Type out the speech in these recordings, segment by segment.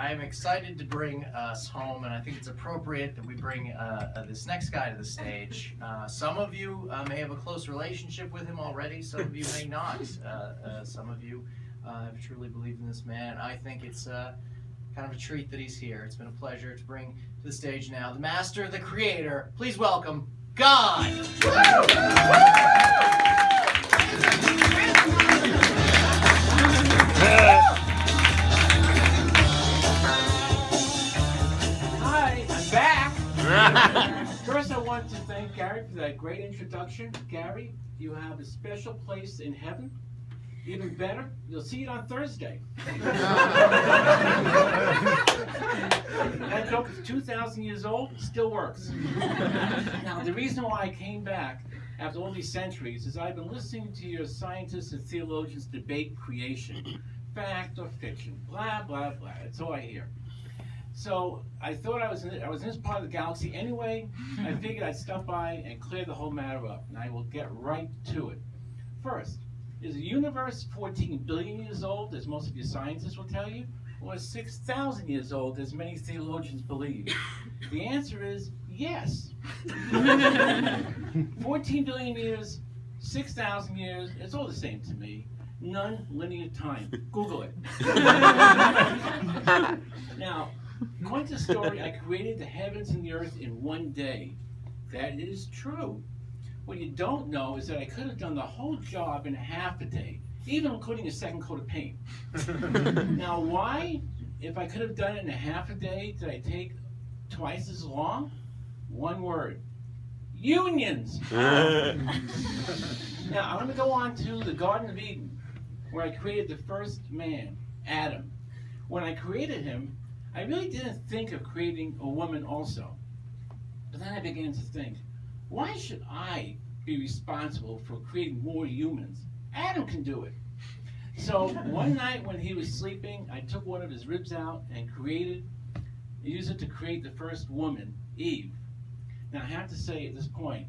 I'm excited to bring us home, and I think it's appropriate that we bring this next guy to the stage. Some of you may have a close relationship with him already, some of you may not. Some of you have truly believed in this man. I think it's kind of a treat that he's here. It's been a pleasure to bring to the stage now the master, the creator. Please welcome God! Hi, I'm back. First, I want to thank Gary for that great introduction. Gary, you have a special place in heaven. Even better, you'll see it on Thursday. That joke is 2,000 years old, still works. Now, the reason why I came back after all these centuries is I've been listening to your scientists and theologians debate creation, fact or fiction, blah, blah, blah. That's all I hear. So I thought I was in this part of the galaxy anyway. I figured I'd stop by and clear the whole matter up, and I will get right to it. First, is the universe 14 billion years old, as most of your scientists will tell you, or 6,000 years old, as many theologians believe? The answer is yes. 14 billion years, 6,000 years, it's all the same to me. Non-linear time. Google it. Now, according to the story, I created the heavens and the earth in one day. That is true. What you don't know is that I could have done the whole job in half a day, even including a second coat of paint. Now, why, if I could have done it in a half a day, did I take twice as long? One word: unions. Now, I'm going to go on to the Garden of Eden, where I created the first man, Adam. When I created him, I really didn't think of creating a woman also. But then I began to think, why should I be responsible for creating more humans? Adam can do it. So one night when he was sleeping, I took one of his ribs out and used it to create the first woman, Eve. Now I have to say at this point,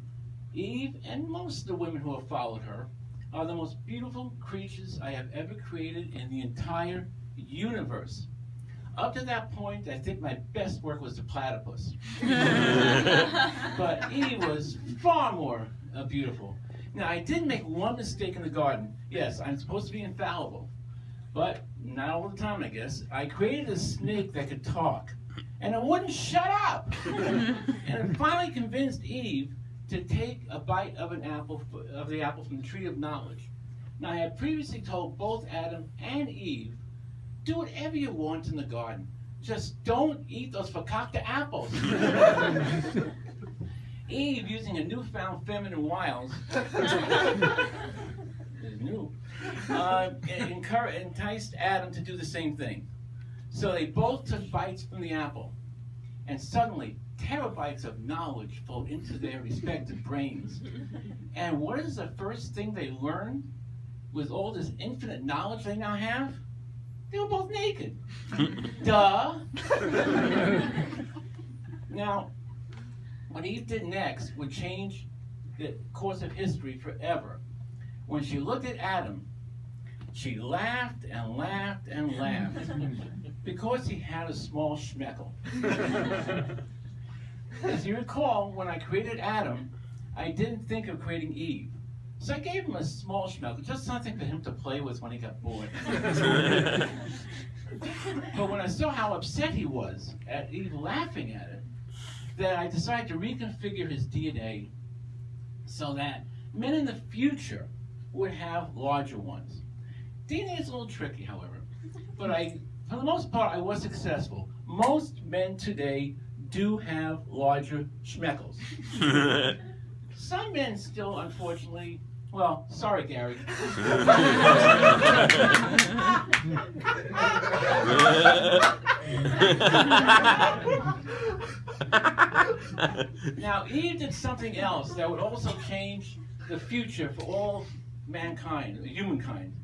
Eve and most of the women who have followed her are the most beautiful creatures I have ever created in the entire universe. Up to that point, I think my best work was the platypus. But Eve was far more beautiful. Now, I did make one mistake in the garden. Yes, I'm supposed to be infallible, but not all the time, I guess. I created a snake that could talk, and it wouldn't shut up. And it finally convinced Eve to take a bite of the apple from the tree of knowledge. Now, I had previously told both Adam and Eve, do whatever you want in the garden. Just don't eat those fakakta apples. Eve, using a newfound feminine wiles, enticed Adam to do the same thing. So they both took bites from the apple. And suddenly, terabytes of knowledge flowed into their respective brains. And what is the first thing they learned with all this infinite knowledge they now have? They were both naked. Duh. Now, what Eve did next would change the course of history forever. When she looked at Adam, she laughed and laughed and laughed because he had a small schmeckle. As you recall, when I created Adam, I didn't think of creating Eve. So I gave him a small schmeckle, just something for him to play with when he got bored. But when I saw how upset he was at Eve laughing at it, then I decided to reconfigure his DNA so that men in the future would have larger ones. DNA is a little tricky, however, but for the most part, I was successful. Most men today do have larger schmeckles. Some men still, unfortunately, well, sorry, Gary. Now, Eve did something else that would also change the future for all mankind, humankind.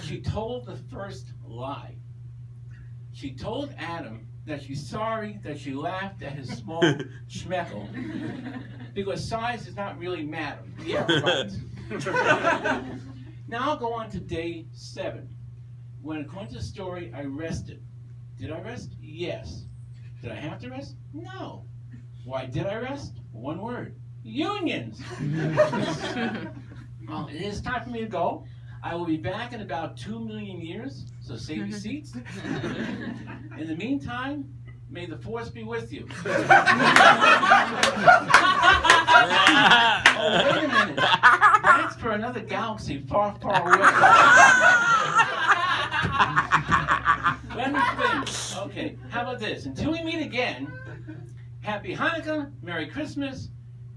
She told the first lie. She told Adam that she's sorry that she laughed at his small schmeckle because size does not really matter. Yeah, right. Now I'll go on to day 7, when according to the story, I rested. Did I rest? Yes. Did I have to rest? No. Why did I rest? One word. Unions. Well, it is time for me to go. I will be back in about 2 million years, so save your seats. In the meantime, may the force be with you. Oh, wait a minute. That's for another galaxy far, far away. Let me think. Okay, how about this? Until we meet again, Happy Hanukkah, Merry Christmas,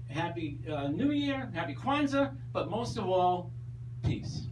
Happy New Year, Happy Kwanzaa, but most of all, peace.